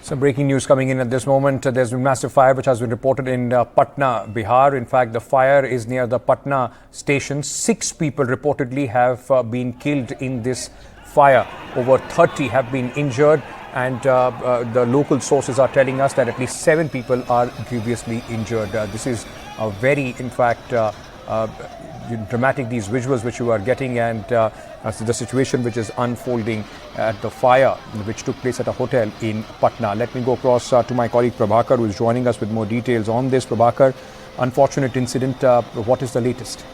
Some breaking news coming in at this moment. There's been massive fire which has been reported in Patna, Bihar. In fact, the fire is near the Patna station. 6 people reportedly have been killed in this fire. Over 30 have been injured, and the local sources are telling us that at least 7 people are grievously injured. This is a very, in fact, dramatic, these visuals which you are getting, and the situation which is unfolding at the fire which took place at a hotel in Patna. Let me go across to my colleague Prabhakar, who is joining us with more details on this. Prabhakar, unfortunate incident, what is the latest?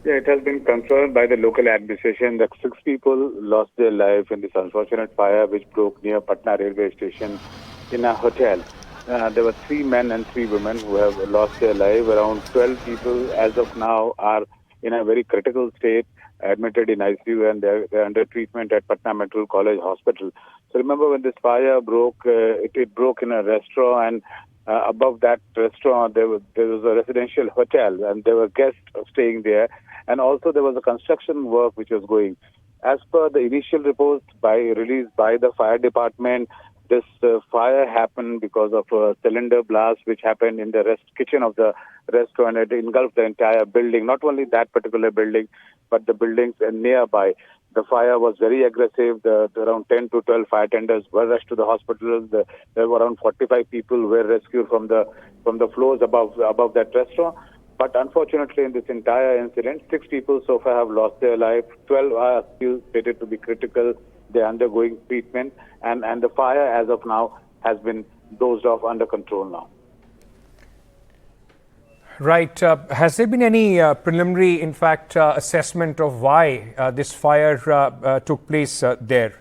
Yeah, it has been confirmed by the local administration that 6 people lost their life in this unfortunate fire which broke near Patna railway station in a hotel. There were 3 men and 3 women who have lost their life. Around 12 people as of now are in a very critical state, admitted in ICU, and they're under treatment at Patna Medical College Hospital. So remember, when this fire broke, it broke in a restaurant, and above that restaurant there was a residential hotel, and there were guests staying there, and also there was a construction work which was going. As per the initial reports released by the fire department, this fire happened because of a cylinder blast which happened in the kitchen of the restaurant. It engulfed the entire building, not only that particular building, but the buildings nearby. The fire was very aggressive. Around 10 to 12 fire tenders were rushed to the hospital. There were around 45 people who were rescued from the floors above that restaurant. But unfortunately, in this entire incident, 6 people so far have lost their life. 12 are still stated to be critical. They are undergoing treatment, and the fire as of now has been dozed off, under control now. Right. Has there been any preliminary, in fact, assessment of why this fire took place there?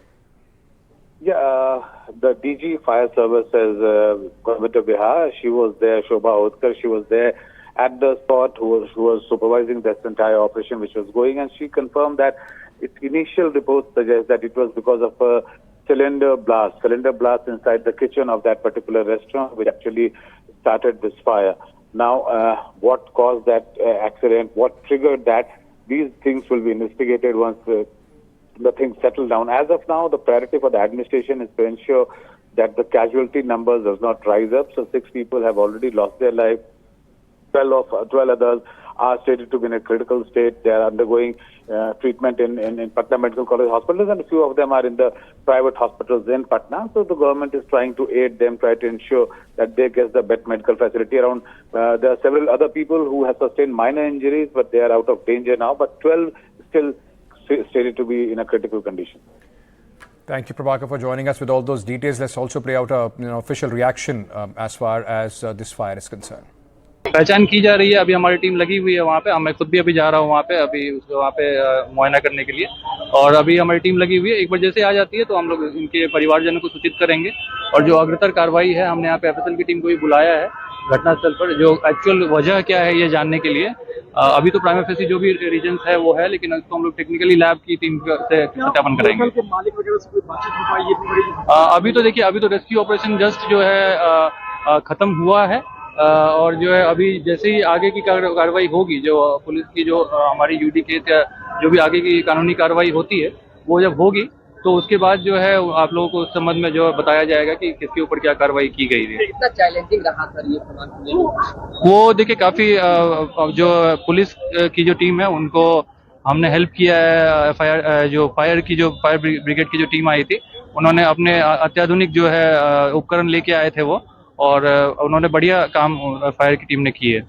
Yeah, the DG Fire Services, Government of Bihar, she was there, Shobha Otkar, she was there at the spot, who was supervising this entire operation which was going, and she confirmed that its initial reports suggest that it was because of a cylinder blast inside the kitchen of that particular restaurant which actually started this fire. Now, what caused that accident, what triggered that, these things will be investigated once the things settle down. As of now, the priority for the administration is to ensure that the casualty numbers does not rise up. So 6 people have already lost their life. 12 others are stated to be in a critical state. They are undergoing treatment in Patna Medical College hospitals, and a few of them are in the private hospitals in Patna. So the government is trying to aid them, try to ensure that they get the best medical facility. There are several other people who have sustained minor injuries, but they are out of danger now. But 12 still stated to be in a critical condition. Thank you, Prabhakar, for joining us with all those details. Let's also play out a official reaction as far as this fire is concerned. पहचान की जा रही है। अभी हमारी team लगी हुई है वहाँ पे। मैं खुद भी अभी जा रहा हूँ वहाँ पे, अभी वहाँ पे मुआयना करने के लिए, और अभी हमारी टीम लगी हुई है। एक बार जैसे आ जाती है तो हम लोग इनके परिवारजनों को सूचित करेंगे, और जो अग्रतर कार्रवाई है हमने यहाँ पे एफएसएल की टीम को भी बुलाया है घटनास्थल पर, जो एक्चुअल वजह क्या है ये जानने के लिए। अभी तो प्राइमा फेसी जो भी रीजंस है वो है, लेकिन इसको हम लोग टेक्निकली लैब की टीम से सत्यापन करेंगे। अभी तो देखिए, अभी तो रेस्क्यू ऑपरेशन जस्ट जो है खत्म हुआ है, और जो है अभी जैसे ही आगे की कार्रवाई होगी, जो पुलिस की जो हमारी यूडी केस या जो भी आगे की कानूनी कार्रवाई होती है वो जब होगी तो उसके बाद जो है आप लोगों को उस संबंध में जो बताया जाएगा कि किसके ऊपर क्या कार्रवाई की गई है। कितना चैलेंजिंग रहा सर ये प्रमाण? वो देखिए काफी जो पुलिस की जो टीम है उनको हमने हेल्प किया है। फायर ब्रिगेड की जो टीम आई थी, उन्होंने अपने अत्याधुनिक जो है उपकरण लेके आए थे वो, और उन्होंने बढ़िया काम फायर की टीम ने की है।